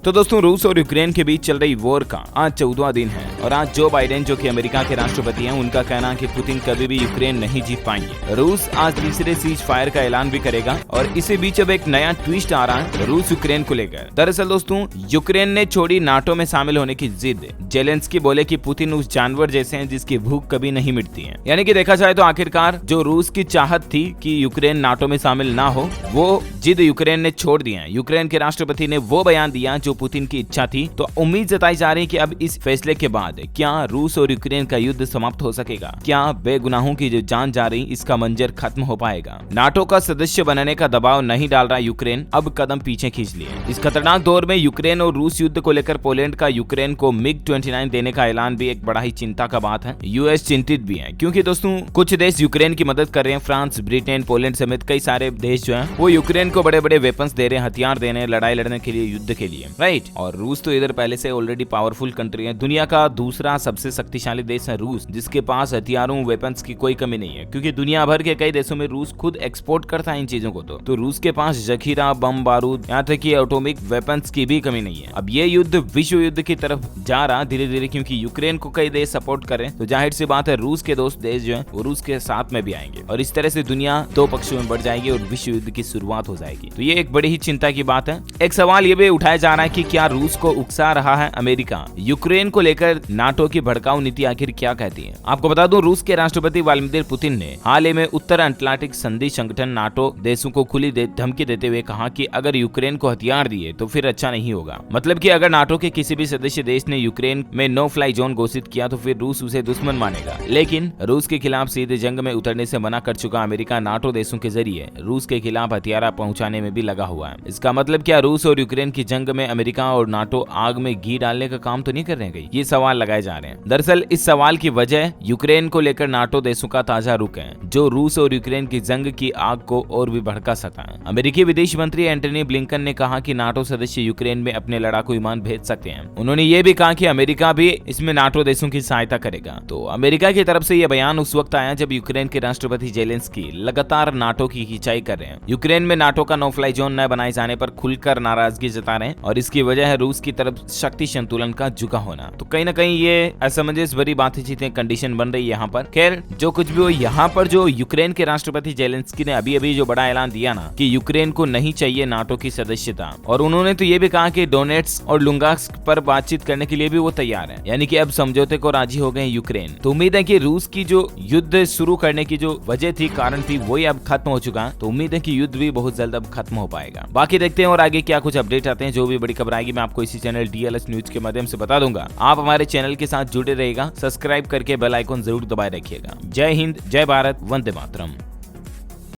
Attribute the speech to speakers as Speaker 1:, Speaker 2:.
Speaker 1: तो दोस्तों रूस और यूक्रेन के बीच चल रही वॉर का आज 14वां दिन है और आज जो बाइडेन जो कि अमेरिका के राष्ट्रपति हैं उनका कहना है कि पुतिन कभी भी यूक्रेन नहीं जीत पाएंगे। रूस आज तीसरे सीज फायर का ऐलान भी करेगा और इसी बीच अब एक नया ट्विस्ट आ रहा है रूस यूक्रेन को लेकर। दरअसल दोस्तों यूक्रेन ने छोड़ी नाटो में शामिल होने की जिद। जेलेंस्की बोले कि पुतिन उस जानवर जैसे हैं जिसकी भूख कभी नहीं मिटती है। यानी कि देखा जाए तो आखिरकार जो रूस की चाहत थी कि यूक्रेन नाटो में शामिल ना हो वो जिद यूक्रेन ने छोड़ दिया है। यूक्रेन के राष्ट्रपति ने वो बयान दिया जो पुतिन की इच्छा थी। तो उम्मीद जताई जा रही है कि अब इस फैसले के बाद क्या रूस और यूक्रेन का युद्ध समाप्त हो सकेगा, क्या बेगुनाहों की जो जान जा रही इसका मंजर खत्म हो पाएगा। नाटो का सदस्य बनने का दबाव नहीं डाल रहा यूक्रेन, अब कदम पीछे खींच लिए। इस खतरनाक दौर में यूक्रेन और रूस युद्ध को लेकर पोलैंड का यूक्रेन को MiG-29 देने का ऐलान भी एक बड़ा ही चिंता का बात है। यूएस चिंतित भी है क्योंकि दोस्तों कुछ देश यूक्रेन की मदद कर रहे हैं। फ्रांस, ब्रिटेन, पोलैंड समेत कई सारे देश जो हैं वो यूक्रेन को बड़े बड़े वेपन्स दे रहे हैं, हथियार दे रहे हैं लड़ाई लड़ने के लिए, युद्ध के लिए, राइट। और रूस तो इधर पहले से ऑलरेडी पावरफुल कंट्री है। दुनिया का दूसरा सबसे शक्तिशाली देश है रूस, जिसके पास हथियारों वेपन्स की कोई कमी नहीं है क्योंकि दुनिया भर के कई देशों में रूस खुद एक्सपोर्ट करता है इन चीजों को। तो रूस के पास जखीरा, बम बारूद, यहाँ तक कि एटॉमिक वेपन्स की भी कमी नहीं है। अब ये युद्ध विश्व युद्ध की तरफ जा रहा धीरे धीरे क्योंकि यूक्रेन को कई देश सपोर्ट करें तो जाहिर सी बात है रूस के दोस्त देश जो है वो रूस के साथ में भी आएंगे और इस तरह से दुनिया दो पक्षों में बढ़ जाएगी और विश्व युद्ध की शुरुआत हो जाएगी। तो ये एक बड़ी ही चिंता की बात है। एक सवाल ये भी उठाया जा रहा है कि क्या रूस को उकसा रहा है अमेरिका। यूक्रेन को लेकर नाटो की भड़काऊ नीति आखिर क्या कहती है। आपको बता दूं रूस के राष्ट्रपति व्लादिमीर पुतिन ने हाल ही में उत्तर अटलांटिक संधि संगठन नाटो देशों को खुली धमकी देते हुए कहा कि अगर यूक्रेन को हथियार दिए तो फिर अच्छा नहीं होगा। मतलब कि अगर नाटो के किसी भी सदस्य देश ने यूक्रेन में नो फ्लाई जोन घोषित किया तो फिर रूस उसे दुश्मन मानेगा। लेकिन रूस के खिलाफ सीधे जंग में उतरने से मना कर चुका अमेरिका नाटो देशों के जरिए रूस के खिलाफ हथियार पहुंचाने में भी लगा हुआ है। इसका मतलब क्या रूस और यूक्रेन की जंग में अमेरिका और नाटो आग में घी डालने का काम तो नहीं कर रहे हैं? ये सवाल लगाए जा रहे हैं। दरअसल इस सवाल की वजह यूक्रेन को लेकर नाटो देशों का ताजा रुख है जो रूस और यूक्रेन की जंग की आग को और भी भड़का सकता है। अमेरिकी विदेश मंत्री एंटनी ब्लिंकन ने कहा कि नाटो सदस्य यूक्रेन में अपने लड़ाकू विमान भेज सकते हैं। उन्होंने ये भी कहा कि अमेरिका भी इसमें नाटो देशों की सहायता करेगा। तो अमेरिका की तरफ से यह बयान उस वक्त आया जब यूक्रेन के राष्ट्रपति जेलेंस्की लगातार नाटो की खिंचाई कर रहे हैं। यूक्रेन में नाटो का नो फ्लाई जोन न बनाए जाने पर खुलकर नाराजगी जता रहे हैं और इसकी वजह है रूस की तरफ शक्ति संतुलन का झुका होना। तो कहीं ना कहीं ये असमंजस भरी बातचीतें कंडीशन बन रही है यहाँ पर। खैर जो कुछ भी हो, यहाँ पर जो यूक्रेन के राष्ट्रपति जेलेंस्की ने अभी जो बड़ा ऐलान दिया ना कि यूक्रेन को नहीं चाहिए नाटो की सदस्यता, और उन्होंने तो ये भी कहा कि डोनेट्स्क और लुगांस्क पर बातचीत करने के लिए भी वो तैयार है। यानी कि अब समझौते को राजी हो गए यूक्रेन। तो उम्मीद है कि रूस की जो युद्ध शुरू करने की जो वजह थी, कारण थी, वही अब खत्म हो चुका है। तो उम्मीद है कि युद्ध भी बहुत जल्द अब खत्म हो पाएगा। बाकी देखते हैं और आगे क्या कुछ अपडेट आते हैं। जो भी बड़ी खबर आएगी मैं आपको इसी चैनल DLS न्यूज के माध्यम से बता दूंगा। आप हमारे चैनल के साथ जुड़े रहेगा, सब्सक्राइब करके बेल आइकन जरूर दबाए रखिएगा। जय हिंद, जय भारत, वंदे मातरम।